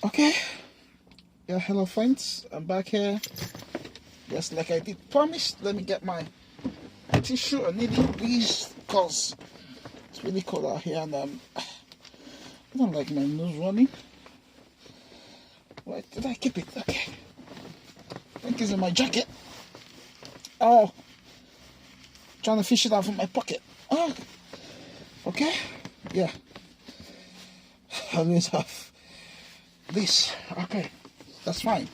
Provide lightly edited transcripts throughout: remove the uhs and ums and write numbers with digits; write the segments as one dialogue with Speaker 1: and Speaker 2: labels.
Speaker 1: Okay, yeah, hello friends, I'm back here. Just like I did promise, let me get my tissue. I need these because it's really cold out here and I don't like my nose running. Where did I keep it? Okay, I think it's in my jacket. Oh, trying to fish it out from my pocket. Oh, okay, yeah, I always have this. Okay, that's fine.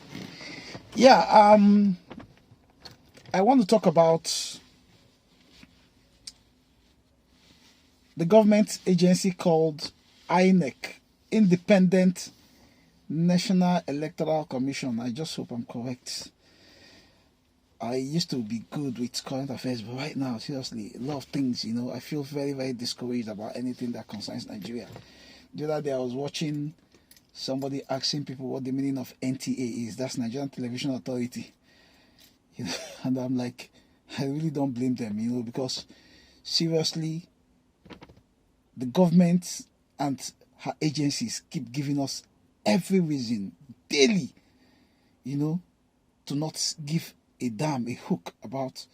Speaker 1: Yeah, I want to talk about the government agency called Inec, Independent National Electoral Commission. I just hope I'm correct. I used to be good with current affairs, but right now, seriously, a lot of things, I feel very, very discouraged about anything that concerns Nigeria. The other day, I was watching somebody asking people what the meaning of NTA is. That's Nigerian Television Authority. And I'm like, I really don't blame them, because seriously, the government and her agencies keep giving us every reason daily, to not give a damn, a hook about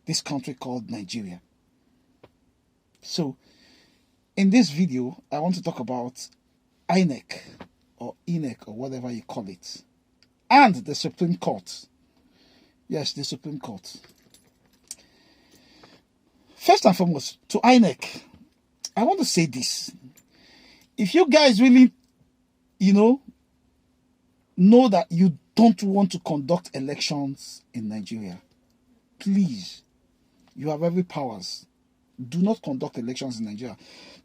Speaker 1: this country called Nigeria. So, in this video, I want to talk about Inec, or whatever you call it, and the Supreme Court. Yes, the Supreme Court. First and foremost, to Inec, I want to say this. If you guys really, know that you don't want to conduct elections in Nigeria, please, you have every powers. Do not conduct elections in Nigeria.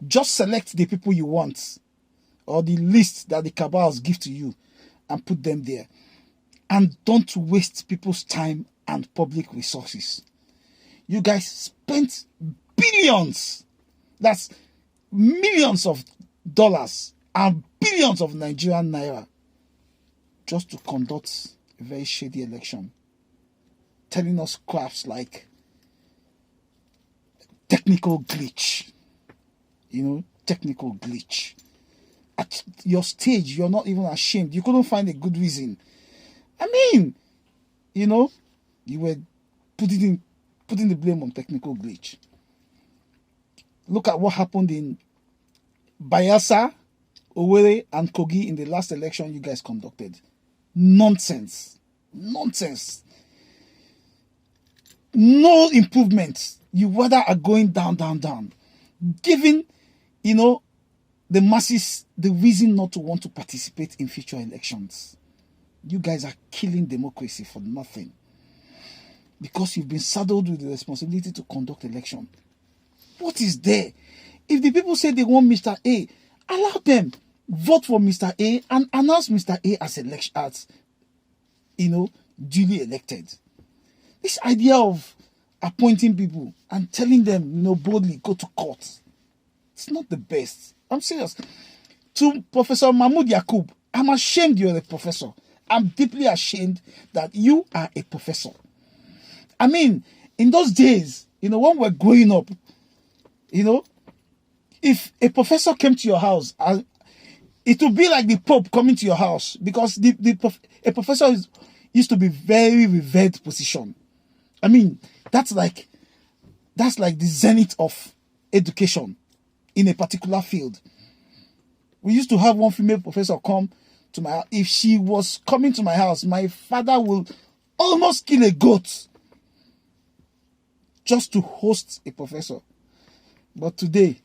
Speaker 1: Just select the people you want, or the list that the cabals give to you, and put them there. And don't waste people's time and public resources. You guys spent billions, that's millions of dollars and billions of Nigerian naira, just to conduct a very shady election, telling us crafts like technical glitch. Technical glitch. At your stage, you're not even ashamed. You couldn't find a good reason. I mean, you were putting the blame on technical glitch. Look at what happened in Bayelsa, Owerri, and Kogi in the last election you guys conducted. Nonsense. No improvements. You rather are going down. Giving, the masses the reason not to want to participate in future elections. You guys are killing democracy for nothing. Because you've been saddled with the responsibility to conduct election. What is there? If the people say they want Mr. A, allow them. Vote for Mr. A and announce Mr. A as duly elected. This idea of appointing people and telling them, boldly, go to court. It's not the best. I'm serious. To Professor Mahmoud Yakub, I'm ashamed you're a professor. I'm deeply ashamed that you are a professor. I mean, in those days, when we're growing up, if a professor came to your house, it would be like the Pope coming to your house, because a professor used to be very revered position. I mean, that's like the zenith of education in a particular field. We used to have one female professor come to my house. If she was coming to my house, my father will almost kill a goat just to host a professor. But today,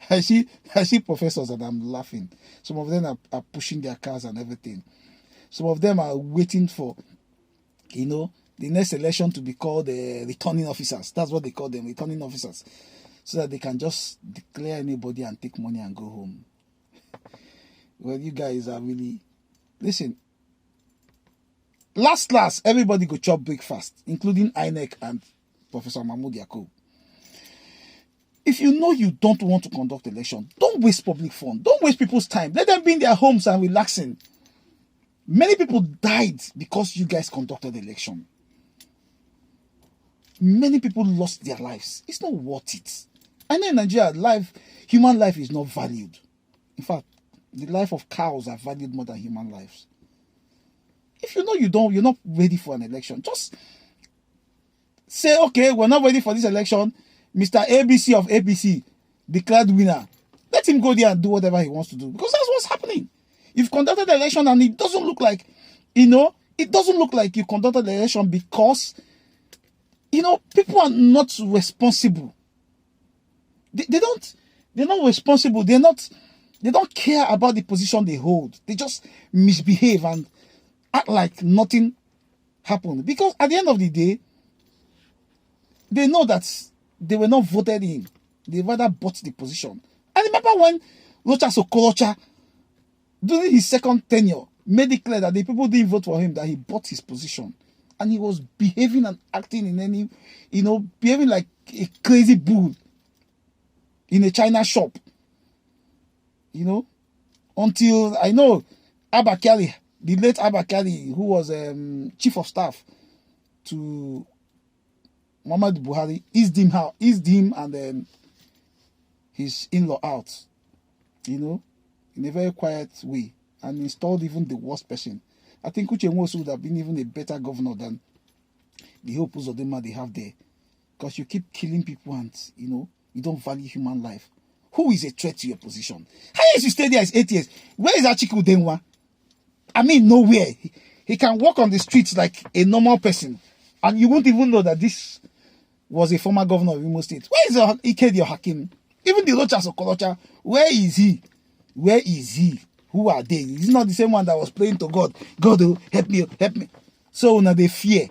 Speaker 1: I see professors and I'm laughing. Some of them are pushing their cars and everything. Some of them are waiting for, the next election to be called returning officers. That's what they call them, returning officers. So that they can just declare anybody and take money and go home. Well, you guys are really... Listen, last, everybody go chop breakfast, including Inec and Professor Mahmoud Yakub. If you know you don't want to conduct election, don't waste public funds. Don't waste people's time. Let them be in their homes and relaxing. Many people died because you guys conducted the election. Many people lost their lives. It's not worth it. I know in Nigeria, human life is not valued. In fact, The life of cows are valued more than human lives. If you know you're not ready for an election, just say, okay, we're not ready for this election. Mr. ABC of APC declared winner. Let him go there and do whatever he wants to do, because that's what's happening. You've conducted the election and it doesn't look like, it doesn't look like you conducted the election because, people are not responsible. They're not responsible. They don't care about the position they hold. They just misbehave and act like nothing happened. Because at the end of the day, they know that they were not voted in. They rather bought the position. I remember when Rocha Sokolocha, during his second tenure, made it clear that the people didn't vote for him, that he bought his position. And he was behaving and acting behaving like a crazy bull in a China shop. Until I know Abba Kyari, the late Abba Kyari, who was chief of staff to Muhammad Buhari, eased him and his in-law out, in a very quiet way, and installed even the worst person. I think Uche Nwosu would have been even a better governor than the whole Uzodinma they have there. Because you keep killing people and, you don't value human life. Who is a threat to your position? Highest you stay there is 8 years. Where is Achiku Denwa? I mean, nowhere. He can walk on the streets like a normal person. And you won't even know that this was a former governor of Imo State. Where is Ikedi Hakim? Even the Rocha Sokolocha, where is he? Where is he? Who are they? He's not the same one that was praying to God. God, oh, help me, help me. So now they fear.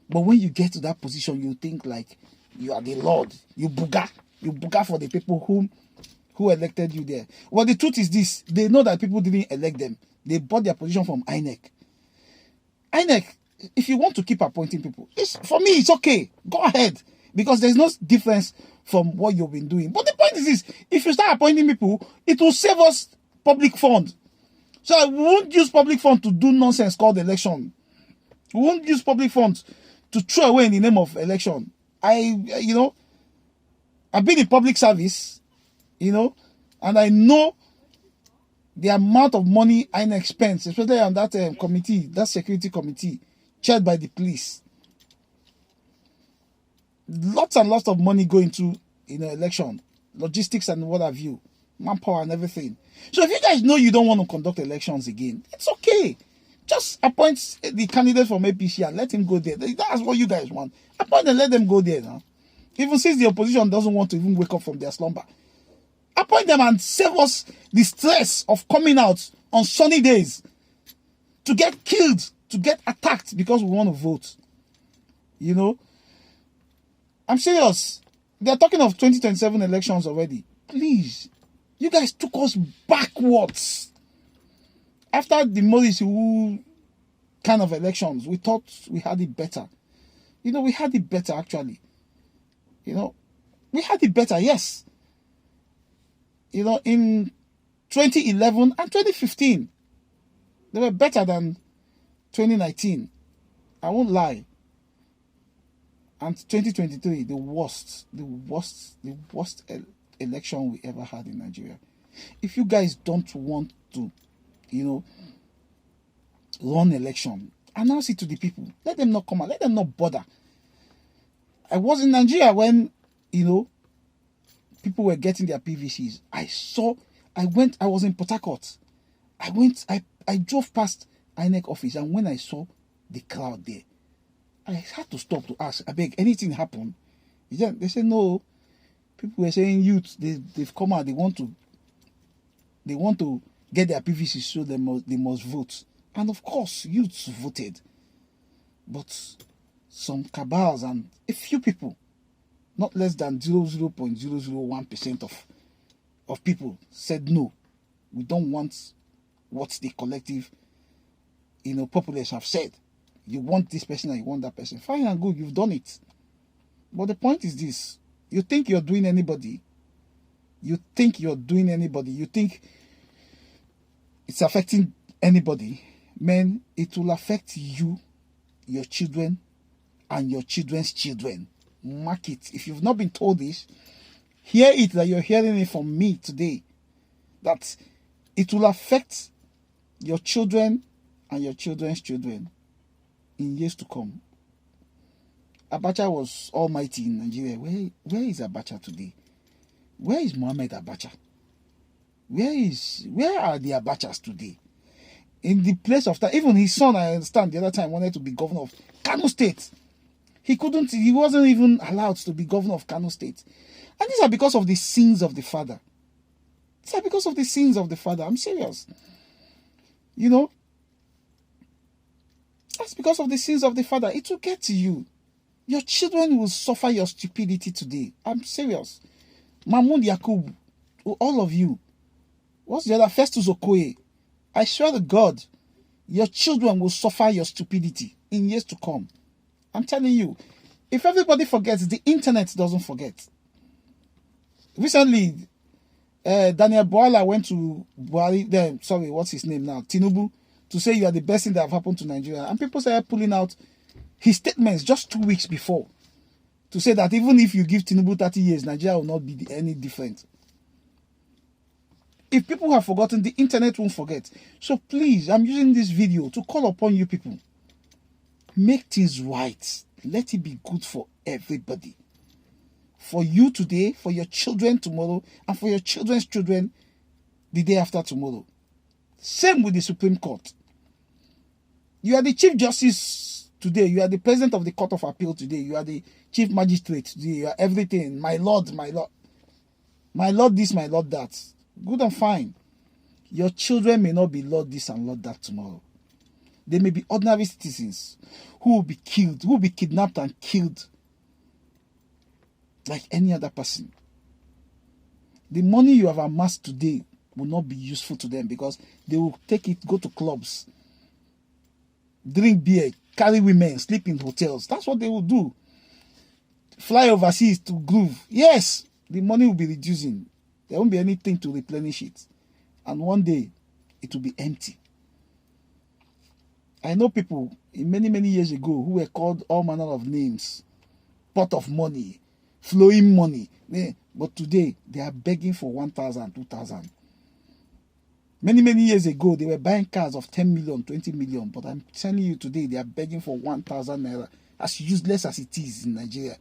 Speaker 1: But when you get to that position, you think like you are the Lord. You buga. You buga for the people who elected you there. Well, the truth is this. They know that people didn't elect them. They bought their position from Inec. Inec, if you want to keep appointing people, for me, it's okay. Go ahead. Because there's no difference from what you've been doing. But the point is this. If you start appointing people, it will save us public funds. So I won't use public funds to do nonsense called election. We won't use public funds to throw away in the name of election. I've been in public service, and I know the amount of money INEC spends, especially on that committee, that security committee, chaired by the police. Lots and lots of money go into election, logistics and what have you, manpower and everything. So if you guys know you don't want to conduct elections again, it's okay. Just appoint the candidate from APC and let him go there. That's what you guys want. Appoint and let them go there now. Even since the opposition doesn't want to even wake up from their slumber. Appoint them and save us the stress of coming out on sunny days to get killed, to get attacked because we want to vote. I'm serious. They're talking of 2027 elections already. Please. You guys took us backwards. After the Morris kind of elections, we thought we had it better. We had it better actually. We had it better, yes. In 2011 and 2015, they were better than 2019. I won't lie. And 2023, the worst election we ever had in Nigeria. If you guys don't want to, run election, announce it to the people. Let them not come out. Let them not bother. I was in Nigeria when, people were getting their PVCs. I was in Port Harcourt. I drove past INEC office, and when I saw the crowd there, I had to stop to ask, I beg, anything happened? They said no. People were saying youth, they've come out, they want to get their PVCs, so they must vote. And of course, youths voted. But some cabals and a few people, not less than 0.001% of people said no. We don't want what the collective, populace have said. You want this person and you want that person. Fine and good, you've done it. But the point is this. You think you're doing anybody. You think it's affecting anybody. Man, it will affect you, your children, and your children's children. Mark it. If you've not been told this, hear it, that you're hearing it from me today. That It will affect your children and your children's children in years to come. Abacha was almighty in Nigeria. Where is Abacha today? Where is Mohammed Abacha? Where are the Abachas today? In the place of that, even his son, I understand, the other time wanted to be governor of Kano State. He wasn't even allowed to be governor of Kano State. And these are because of the sins of the father. These are because of the sins of the father. I'm serious. You know, that's because of the sins of the father. It will get to you. Your children will suffer your stupidity today. I'm serious. Mahmoud Yakub, all of you. What's the other? Festus Okoye. I swear to God, your children will suffer your stupidity in years to come. I'm telling you. If everybody forgets, the internet doesn't forget. Recently, Daniel Boala went to Buhari, what's his name now? Tinubu, to say you are the best thing that have happened to Nigeria. And people started pulling out his statements just 2 weeks before to say that even if you give Tinubu 30 years, Nigeria will not be any different. If people have forgotten, the internet won't forget. So please, I'm using this video to call upon you people. Make things right. Let it be good for everybody. For you today, for your children tomorrow, and for your children's children the day after tomorrow. Same with the Supreme Court. You are the Chief Justice today. You are the President of the Court of Appeal today. You are the Chief Magistrate today. You are everything. My Lord, my Lord. My Lord this, my Lord that. Good and fine. Your children may not be Lord this and Lord that tomorrow. They may be ordinary citizens who will be killed, who will be kidnapped and killed like any other person. The money you have amassed today will not be useful to them because they will take it, go to clubs, drink beer, carry women, sleep in hotels. That's what they will do. Fly overseas to groove. Yes, the money will be reducing. There won't be anything to replenish it. And one day, it will be empty. I know people many, many years ago who were called all manner of names. Pot of money, flowing money. But today, they are begging for 1,000, 2,000. Many, many years ago, they were buying cars of 10 million, 20 million. But I'm telling you today, they are begging for 1,000 naira. As useless as it is in Nigeria,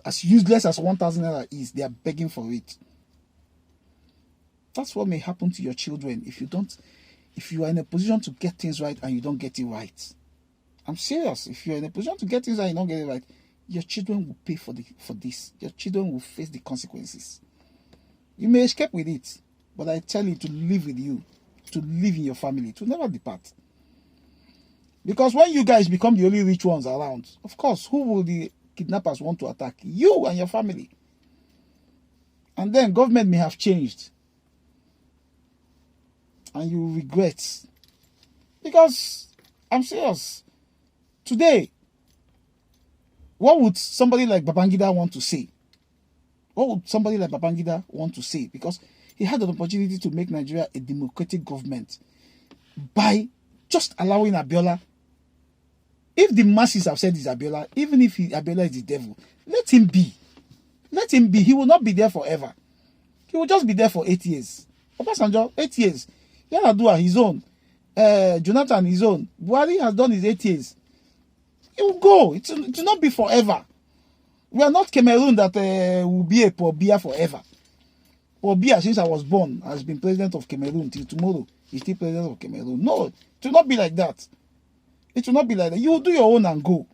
Speaker 1: as useless as 1,000 naira is, they are begging for it. That's what may happen to your children if you are in a position to get things right and you don't get it right. I'm serious. If you're in a position to get things right and you don't get it right, your children will pay for this. Your children will face the consequences. You may escape with it, but I tell you to live with you, to live in your family, to never depart. Because when you guys become the only rich ones around, of course, who will the kidnappers want to attack? You and your family. And then government may have changed. And you regret. Because, I'm serious. Today, what would somebody like Babangida want to say? What would somebody like Babangida want to say? Because he had an opportunity to make Nigeria a democratic government by just allowing Abiola. If the masses have said it's Abiola, even if Abiola is the devil, let him be. Let him be. He will not be there forever. He will just be there for 8 years. Obasanjo, 8 years. Yar'Adua, his own. Jonathan, his own. Buhari has done his 8 years. It will go. It will not be forever. We are not Cameroon that will be a Paul Biya forever. Paul Biya, since I was born, has been president of Cameroon till tomorrow. He's still president of Cameroon. No, it will not be like that. It will not be like that. You will do your own and go.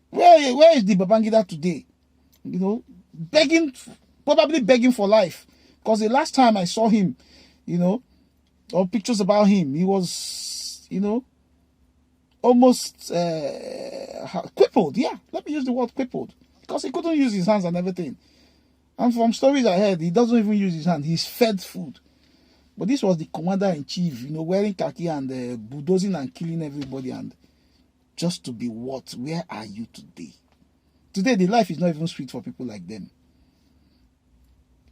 Speaker 1: Where is the Babangida today? You know, probably begging for life. Because the last time I saw him, you know, or pictures about him, he was, you know, almost crippled. Yeah, let me use the word crippled. Because he couldn't use his hands and everything. And from stories I heard, he doesn't even use his hand. He's fed food. But this was the commander-in-chief, you know, wearing khaki and bulldozing and killing everybody. And just to be what? Where are you today? Today, the life is not even sweet for people like them.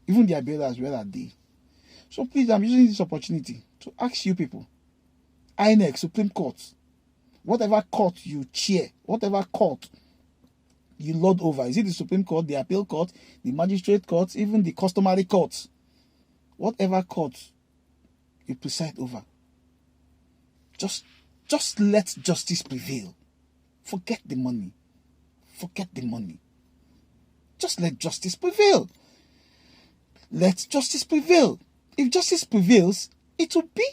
Speaker 1: Even the Abiolas, where are they? So please, I'm using this opportunity to ask you people, Inec, Supreme Court, whatever court you chair, whatever court you lord over, is it the Supreme Court, the Appeal Court, the Magistrate Court, even the Customary Court, whatever court you preside over. Just let justice prevail. Forget the money. Forget the money. Just let justice prevail. Let justice prevail. If justice prevails, it will be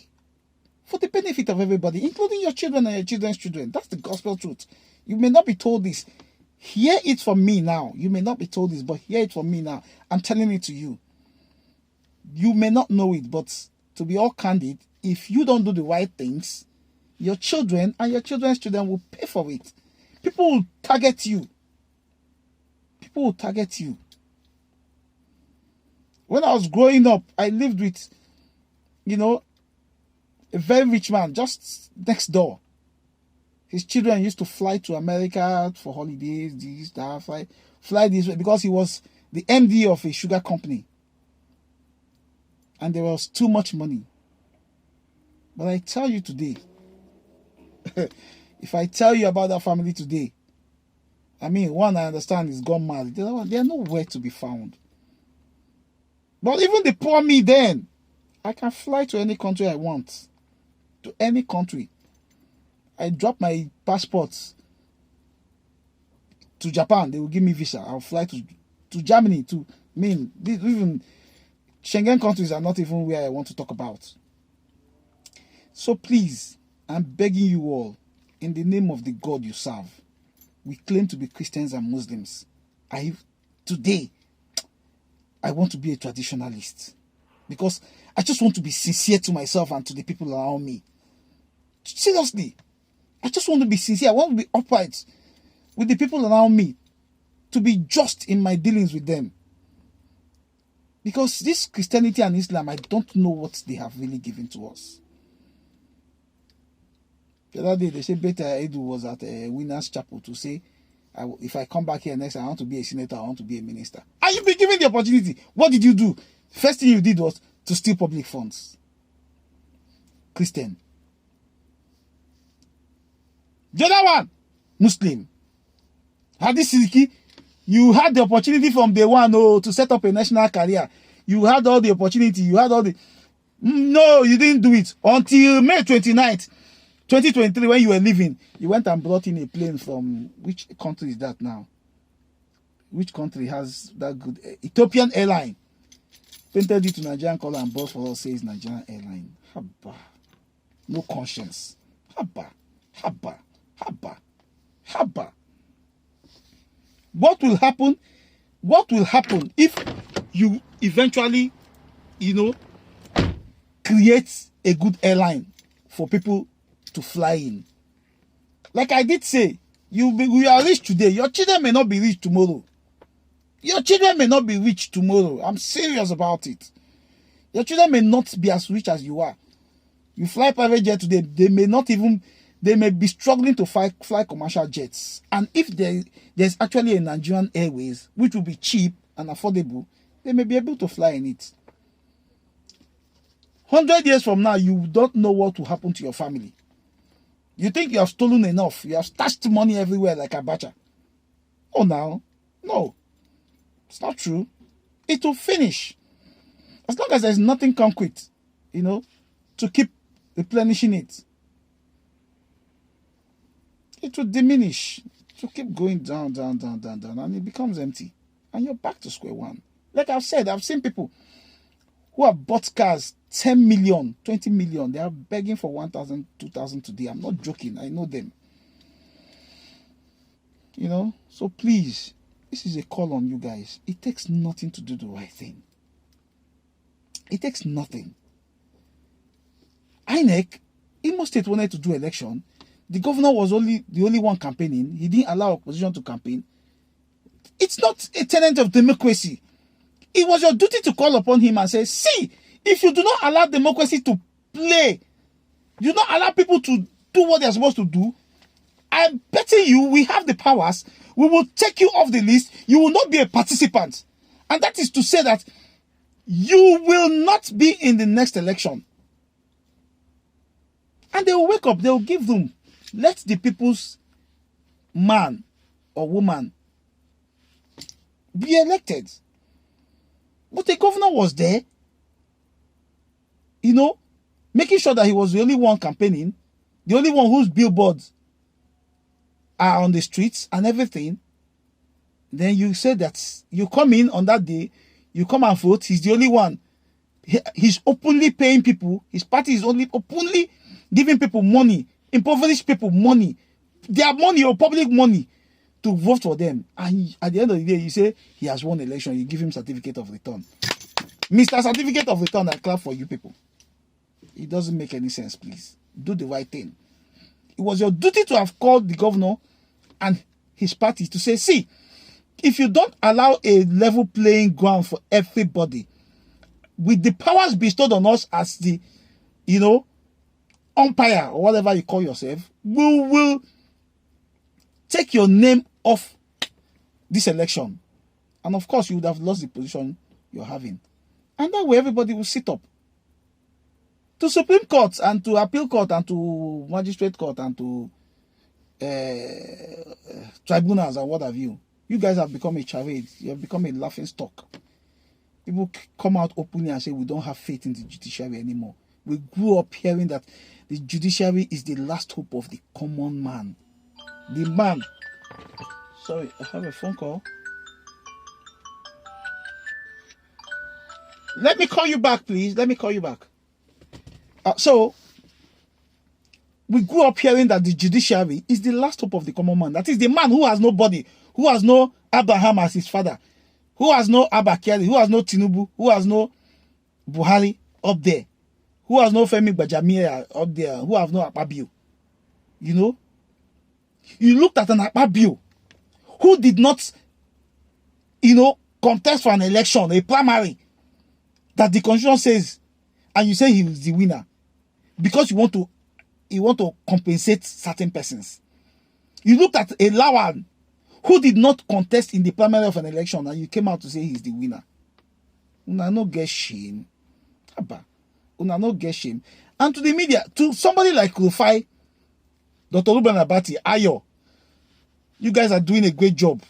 Speaker 1: for the benefit of everybody, including your children and your children's children. That's the gospel truth. You may not be told this. Hear it from me now. You may not be told this, but hear it from me now. I'm telling it to you. You may not know it, but to be all candid, if you don't do the right things, your children and your children's children will pay for it. People will target you. People will target you. When I was growing up, I lived with, a very rich man just next door. His children used to fly to America for holidays, this, that, fly this way, because he was the MD of a sugar company. And there was too much money. But I tell you today, if I tell you about that family today, one I understand is gone mad. They are nowhere to be found. But even the poor me then, I can fly to any country I want. To any country. I drop my passports to Japan, they will give me visa. I'll fly to Germany, even Schengen countries are not even where I want to talk about. So please, I'm begging you all, in the name of the God you serve, we claim to be Christians and Muslims. Today, I want to be a traditionalist because I just want to be sincere to myself and to the people around me. Seriously, I just want to be sincere. I want to be upright with the people around me, to be just in my dealings with them. Because this Christianity and Islam, I don't know what they have really given to us. The other day, they said Better Edu was at a Winners Chapel to say, if I come back here next, I want to be a senator, I want to be a minister. And you've been given the opportunity. What did you do? First thing you did was to steal public funds. Christian. The other one, Muslim. Hadith Siddiqui, you had the opportunity from day one to set up a national career. You had all the opportunity. No, you didn't do it. Until May 29th, 2023, when you were leaving, you went and brought in a plane from, which country is that now? Which country has that good? Ethiopian airline. Painted it to Nigerian color and bought for us, says Nigerian airline. Haba. No conscience. Haba. Haba. Haba. Haba. What will happen? What will happen if you eventually, create a good airline for people to fly in? Like I did say, we are rich today. Your children may not be rich tomorrow. Your children may not be rich tomorrow. I'm serious about it. Your children may not be as rich as you are. You fly private jet today, they may be struggling to fly commercial jets. And if there's actually a Nigerian Airways, which will be cheap and affordable, they may be able to fly in it. 100 years from now, you don't know what will happen to your family. You think you have stolen enough. You have stashed money everywhere like Abacha. Oh, now. No. It's not true. It will finish. As long as there's nothing concrete, to keep replenishing it. It will diminish. It will keep going down, and it becomes empty. And you're back to square one. Like I've said, I've seen people who have bought cars 10 million, 20 million. They are begging for 1,000, 2,000 today. I'm not joking. I know them. So please, this is a call on you guys. It takes nothing to do the right thing. It takes nothing. Inec, Imo State wanted to do election. The governor was the only one campaigning. He didn't allow opposition to campaign. It's not a tenet of democracy. It was your duty to call upon him and say, see, if you do not allow democracy to play, you do not allow people to do what they're supposed to do, I'm betting you we have the powers. We will take you off the list. You will not be a participant. And that is to say that you will not be in the next election. And they will wake up. They will give them. Let the people's man or woman be elected. But the governor was there, making sure that he was the only one campaigning, the only one whose billboards are on the streets and everything. Then you say that you come in on that day, you come and vote. He's the only one. He's openly paying people. His party is only openly giving people money, impoverished people money, their money or public money to vote for them. And at the end of the day, you say he has won election. You give him certificate of return. Mr. Certificate of Return, I clap for you people. It doesn't make any sense, please. Do the right thing. It was your duty to have called the governor and his party to say, see, if you don't allow a level playing ground for everybody, with the powers bestowed on us as the, umpire or whatever you call yourself, we will take your name off this election. And of course, you would have lost the position you're having. And that way, everybody will sit up. To Supreme Court and to Appeal Court and to Magistrate Court and to tribunals and what have you. You guys have become a charade. You have become a laughing stock. People come out openly and say we don't have faith in the judiciary anymore. We grew up hearing that the judiciary is the last hope of the common man. The man. Sorry, I have a phone call. Let me call you back, please. Let me call you back. So, we grew up hearing that the judiciary is the last hope of the common man. That is the man who has nobody, who has no Abraham as his father, who has no Abba Kyari, who has no Tinubu, who has no Buhari up there, who has no Femi Gbajamiya up there, who have no Akpabio. You looked at an Akpabio who did not, contest for an election, a primary, that the constitution says, and you say he is the winner because you want to compensate certain persons. You looked at a Lawan who did not contest in the primary of an election and you came out to say he's the winner. Una no get shame. Una no get shame. And to the media, to somebody like Rufai, Dr. Ruben Abati, Ayo, you guys are doing a great job.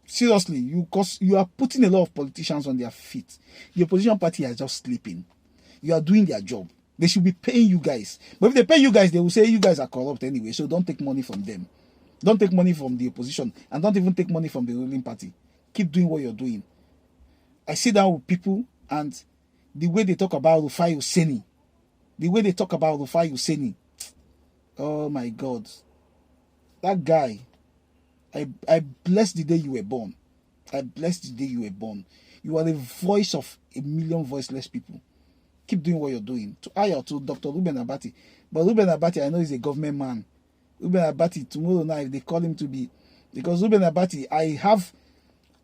Speaker 1: Seriously, because you are putting a lot of politicians on their feet. The opposition party are just sleeping. You are doing their job. They should be paying you guys. But if they pay you guys, they will say you guys are corrupt anyway. So don't take money from them. Don't take money from the opposition. And don't even take money from the ruling party. Keep doing what you're doing. I sit down with people and the way they talk about Rufai Hussaini. The way they talk about Rufai Hussaini. Oh my God. That guy. I bless the day you were born. I bless the day you were born. You are the voice of a million voiceless people. Keep doing what you're doing. To Ayo, to Dr. Ruben Abati. But Ruben Abati, I know he's a government man. Ruben Abati, tomorrow night, they call him to be... Because Ruben Abati, I have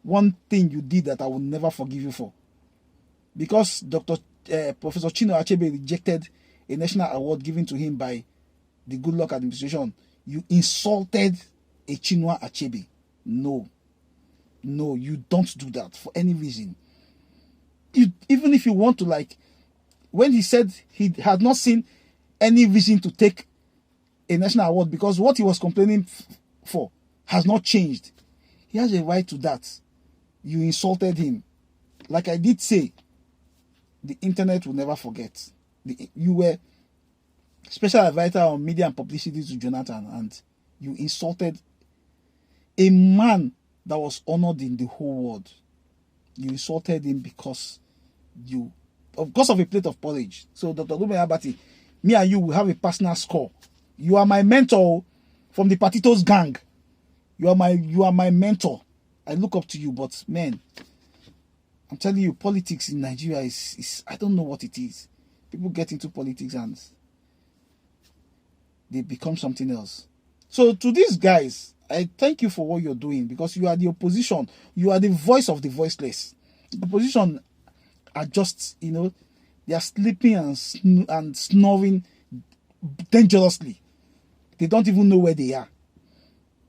Speaker 1: one thing you did that I will never forgive you for. Because Professor Chino Achebe rejected a national award given to him by the Good Luck administration, you insulted a Chinua Achebe. No, you don't do that for any reason. Even if you want to, when he said he had not seen any reason to take a national award because what he was complaining for has not changed. He has a right to that. You insulted him. Like I did say, the internet will never forget. You were special advisor on media and publicity to Jonathan and you insulted a man that was honored in the whole world. You insulted him because of a plate of porridge. So Dr. Ruben Abati, me and you will have a personal score. You are my mentor from the Patitos gang. You are my mentor. I look up to you, but man, I'm telling you, politics in Nigeria is I don't know what it is. People get into politics and they become something else. So to these guys, I thank you for what you're doing because you are the opposition. You are the voice of the voiceless. The opposition are just, they are sleeping and snoring dangerously. They don't even know where they are.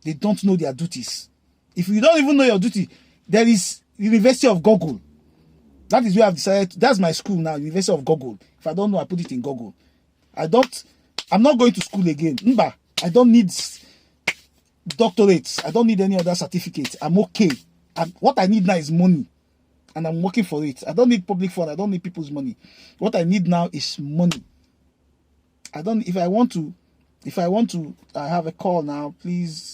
Speaker 1: They don't know their duties. If you don't even know your duty, there is University of Google. That is where I've decided. That's my school now, University of Google. If I don't know, I put it in Google. I'm not going to school again. Mba, I don't need doctorates. I don't need any other certificates. I'm okay. What I need now is money. And I'm working for it. I don't need public fund. I don't need people's money. What I need now is money. I don't, if I want to, I have a call now, please